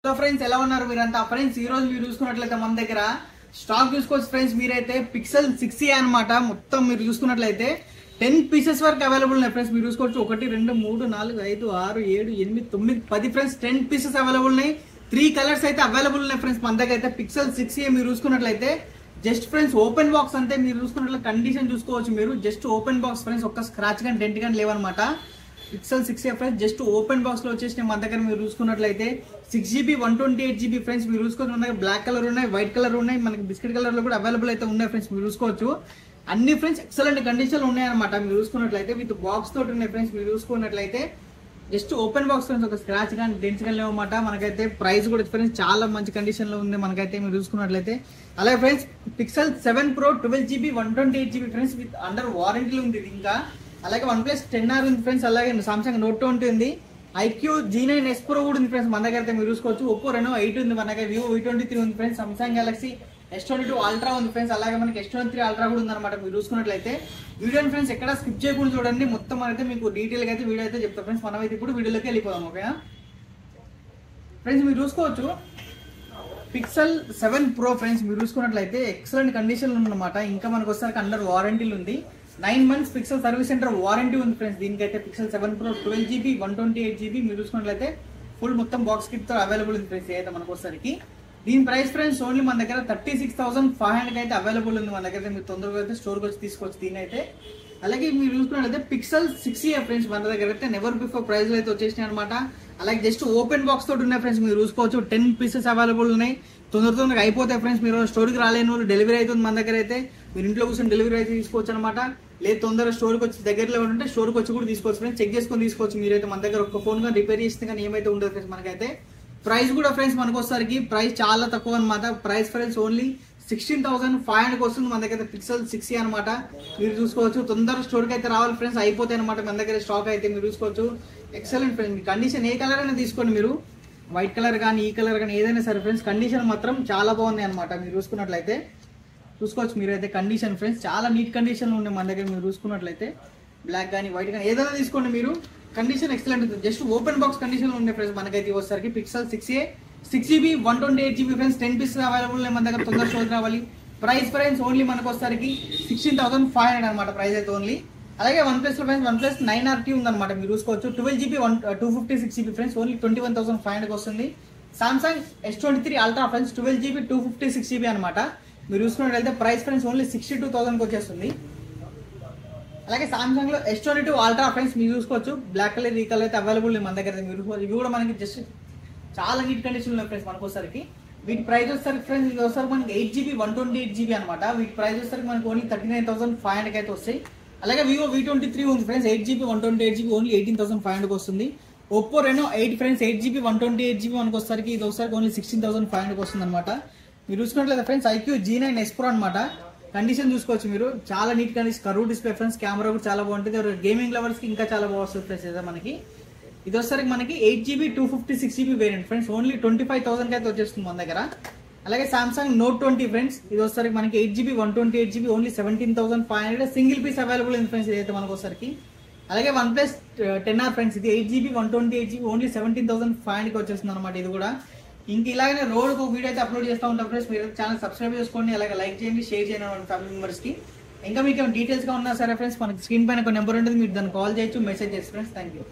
So friends ఎలా ఉన్నారు మీరంతా? ఫ్రెండ్స్ ఈ రోజు మీరు చూసుకున్నట్లయితే మన దగ్గర స్టాక్ చూసుకోవచ్చు ఫ్రెండ్స్. మీరైతే పిక్సెల్ 6a అనమాట. మొత్తం మీరు చూసుకున్నట్లయితే 10 పీసెస్ వరకు అవైలబుల్ ఉన్నాయి ఫ్రెండ్స్. మీరు చూసుకోవచ్చు 1 2 3 4 5 6 7 8 9 10 ఫ్రెండ్స్ 10 పీసెస్ అవైలబుల్ ఉన్నాయి. 3 కలర్స్ అయితే అవైలబుల్ ఉన్నాయి ఫ్రెండ్స్ మన దగ్గర అయితే. పిక్సెల్ 6a మీరు చూసుకున్నట్లయితే జస్ట్ ఫ్రెండ్స్ ఓపెన్ బాక్స్ అంతే. మీరు చూసుకున్నట్లయితే కండిషన్ చూసుకోవచ్చు మీరు. జస్ట్ ఓపెన్ బాక్స్ ఫ్రెండ్స్, ఒక్క స్క్రాచ్ కానీ డెంట్ కానీ లేవన్నమాట. Pixel 6a friends just open box లో వచ్చేసి మన దగ్గర మీరు చూసుకున్నట్లయితే 6GB 128GB ఫ్రెండ్స్. మీరు చూసుకోవచ్చు మన దగ్గర బ్లాక్ కలర్ ఉన్నాయి, వైట్ కలర్ ఉన్నాయి, మనకి బిస్కెట్ కలర్ లో కూడా అవైలబుల్ అయితే ఉన్నాయి ఫ్రెండ్స్. మీరు చూసుకోవచ్చు అన్ని ఫ్రెండ్స్ ఎక్సలెంట్ కండిషన్ ఉన్నాయి అనమాట. మీరు చూసుకున్నట్లయితే విత్ బాక్స్ తోటి ఉన్నాయి ఫ్రెండ్స్. మీరు చూసుకున్నట్లయితే జస్ట్ ఓపెన్ బాక్స్ ఫ్రెండ్స్, ఒక స్క్రాచ్ కానీ డెంట్స్ కానీ లేవన్నమాట. మనకైతే ప్రైస్ కూడా ఫ్రెండ్స్ చాలా మంచి కండిషన్ లో ఉంది మనకైతే. మీరు చూసుకున్నట్లయితే అలాగే friends pixel 7 Pro 12GB 128GB friends with under warranty ఉంది. ఇంకా అలాగే OnePlus 10R ఉంది ఫ్రెండ్స్. అలాగే సామ్సంగ్ Note 20 ఉంది. IQ G9s Pro కూడా ఉంది ఫ్రెండ్స్ మన దగ్గర అయితే. మీరు చూసుకోవచ్చు Oppo Reno 8 ఉంది మన దగ్గర. Vivo V23 ఉంది friends. Samsung Galaxy S22 Ultra ఉంది ఫ్రెండ్స్. అలాగే మనకి S23 Ultra కూడా ఉంది అనమాట. మీరు చూసుకున్నట్లయితే వీడియోని ఫ్రెండ్స్ ఎక్కడ స్కిప్ చేయకుండా చూడండి. మొత్తం అయితే మీకు డీటెయిల్ గా అయితే వీడియో అయితే చెప్తాం ఫ్రెండ్స్. మనం అయితే ఇప్పుడు వీడియోలోకి వెళ్ళిపోదాం. ఓకేనా ఫ్రెండ్స్? మీరు చూసుకోవచ్చు పిక్సెల్ 7 Pro ఫ్రెండ్స్. మీరు చూసుకున్నట్లయితే ఎక్సలెంట్ కండిషన్ ఉందన్నమాట. ఇంకా మనకు వచ్చేసరికి అండర్ వారంటీలు ఉంది. 9 months pixel service centre warranty ఉంది ఫ్రెండ్స్. దీనికైతే పిక్సెల్ 7 Pro 12GB 128GB మీరు చూసుకున్నట్లయితే ఫుల్ మొత్తం బాక్స్ కిట్ తో అవైలబుల్ ఉంది ఫ్రెండ్స్. అయితే మనకు వచ్చేసరికి దీని ప్రైస్ ఫ్రెండ్స్ ఓన్లీ మన దగ్గర 36,500 అయితే అవైలబుల్ ఉంది మన దగ్గర. మీరు తొందరగా అయితే స్టోర్కి వచ్చి తీసుకోవచ్చు దీని అయితే. అలాగే మీరు చూసుకున్నట్లయితే పిక్సెల్ 6a ఫ్రెండ్స్ మన దగ్గర అయితే నెవర్ బిఫోర్ ప్రైస్ అయితే వచ్చేసినాయి అనమాట. అలాగే జస్ట్ ఓపెన్ బాక్స్ తోటి ఉన్నాయి ఫ్రెండ్స్. మీరు చూసుకోవచ్చు 10 పీసెస్ అవైలబుల్ ఉన్నాయి. తొందరగా అయిపోతాయి ఫ్రెండ్స్. మీరు స్టోర్కి రాలేని వాళ్ళు డెలివరీ అవుతుంది మన దగ్గర అయితే. మీరు ఇంట్లో కూర్చొని డెలివరీ అయితే తీసుకోవచ్చు అనమాట. లేదు తొందరగా స్టోర్కి వచ్చి దగ్గరలో ఉంటే స్టోర్కి వచ్చి కూడా తీసుకోవచ్చు ఫ్రెండ్స్. చెక్ చేసుకొని తీసుకోవచ్చు మీరైతే. మన దగ్గర ఒక ఫోన్ కానీ రిపేర్ చేస్తే కానీ ఏమైతే ఉండదు ఫ్రెండ్స్ మనకైతే. ప్రైస్ కూడా ఫ్రెండ్స్ మనకు వచ్చేసరికి ప్రైస్ చాలా తక్కువ అనమాట. ప్రైస్ ఫ్రెండ్స్ ఓన్లీ 16,500 వస్తుంది మన దగ్గర పిక్సెల్ 6a అనమాట. మీరు చూసుకోవచ్చు తొందరగా స్టోర్కి అయితే రావాలి ఫ్రెండ్స్. అయిపోతాయి అనమాట మన దగ్గర స్టాక్ అయితే. మీరు చూసుకోవచ్చు ఎక్సలెంట్ ఫ్రెండ్స్. కండిషన్ ఏ కలర్ అయినా తీసుకోండి మీరు, వైట్ కలర్ కానీ ఈ కలర్ కానీ ఏదైనా సరే ఫ్రెండ్స్. కండిషన్ మాత్రం చాలా బాగుంది అనమాట. మీరు చూసుకున్నట్లయితే చూసుకోవచ్చు మీరైతే కండిషన్ ఫ్రెండ్స్ చాలా నీట్ కండిషన్ లో ఉన్నాయి మన దగ్గర. మీరు చూసుకున్నట్లయితే బ్లాక్ కానీ వైట్ కానీ ఏదైనా తీసుకోండి మీరు, కండిషన్ ఎక్సలెంట్ ఉంది. జస్ట్ ఓపెన్ బాక్స్ కండిషన్ లో ఉన్నాయి ఫ్రెండ్స్ మనకైతే. వచ్చేసరికి pixel 6a 6GB 128GB friends 10 pieces available ఉన్నాయి మన దగ్గర. తొందరగా స్టోర్ రావాలి. ప్రైస్ ఫ్రెండ్స్ ఓన్లీ మనకు వచ్చేసరికి 16,500 అనమాట ప్రైస్ అయితే ఓన్లీ. అలాగే OnePlus లో ఫ్రెండ్స్ OnePlus 9RT ఉందన్నమాట. మీరు చూసుకోవచ్చు 12GB 256GB ఫ్రెండ్స్ ఓన్లీ 21,500 వస్తుంది. Samsung S23 Ultra friends 12GB 256GB అనమాట. మీరు చూసుకున్నట్లయితే ప్రైస్ ఫ్రెండ్స్ ఓన్లీ 62,000 వచ్చేస్తుంది. అలాగే సామ్సంగ్ లో S22 Ultra ఫ్రెండ్స్ మీరు చూసుకోవచ్చు బ్లాక్ కలర్ ఈ కలర్ అయితే అవైలబుల్ మన దగ్గర. మీరు ఇవి కూడా మనకి జస్ట్ చాలా నీట్ కండిషన్ ఉన్నాయి ఫ్రెండ్స్ మనకు వచ్చేసరికి. వీటి ప్రైస్ వచ్చేసరికి ఫ్రెండ్స్ ఇది వచ్చేసరికి మనకి 8GB 128GB అనమాట. వీటి ప్రైస్ వచ్చేసరికి మనకి ఓన్లీ 39,500 అయితే వస్తాయి. అలాగే Vivo V23 ఉంది ఫ్రెండ్స్ 8GB 128GB ఓన్లీ 18,500 వస్తుంది. Oppo Reno 8 friends 8GB 128GB మనకు వచ్చేసరికి ఇది వచ్చేసరికి ఓన్లీ 16,500 వస్తుంది అనమాట. మీరు చూసుకున్నట్లయితే ఫ్రెండ్స్ IQ G9s Pro అనమాట. కండిషన్ చూసుకోవచ్చు మీరు చాలా neat condition. Curve display friends. Camera కూడా చాలా బాగుంటుంది. గేమింగ్ లవర్స్ కి ఇంకా చాలా బాగుంటుంది ఫ్రెండ్స్. అయితే మనకి ఇది వచ్చేసరికి మనకి 8GB 256GB variant friends only 25,000 అయితే వచ్చేస్తుంది మన దగ్గర. అలాగే సామ్సంగ్ Note 20 ఫ్రెండ్స్ ఇది వచ్చేసరికి మనకి 8GB 128GB only 17,500 single piece available ఉంది ఫ్రెండ్స్ ఇదైతే మనకు వచ్చేసరికి. అలాగే OnePlus 10R ఫ్రెండ్స్ ఇది 8GB 128GB ఓన్లీ 17,500 వచ్చేస్తుంది అనమాట. ఇది కూడా ఇంక ఇలాగనే రోజుకు వీడియో అయితే అప్లోడ్ చేస్తూ ఉంటాం ఫ్రెండ్స్. మీరు ఛానల్ సబ్స్క్రైబ్ చేసుకోండి, అలాగే లైక్ చేయండి, షేర్ చేయండి ఫ్యామిలీ మెంబర్స్ కి. ఇంకా మీకు డీటెయిల్స్ గా ఉన్నా సరే ఫ్రెండ్స్ మనకి స్క్రీన్ పైన ఒక నెంబర్ ఉంటుంది. మీరు దాన్ని కాల్ చేయొచ్చు, మెసేజ్ చేయొచ్చు ఫ్రెండ్స్. Thank you.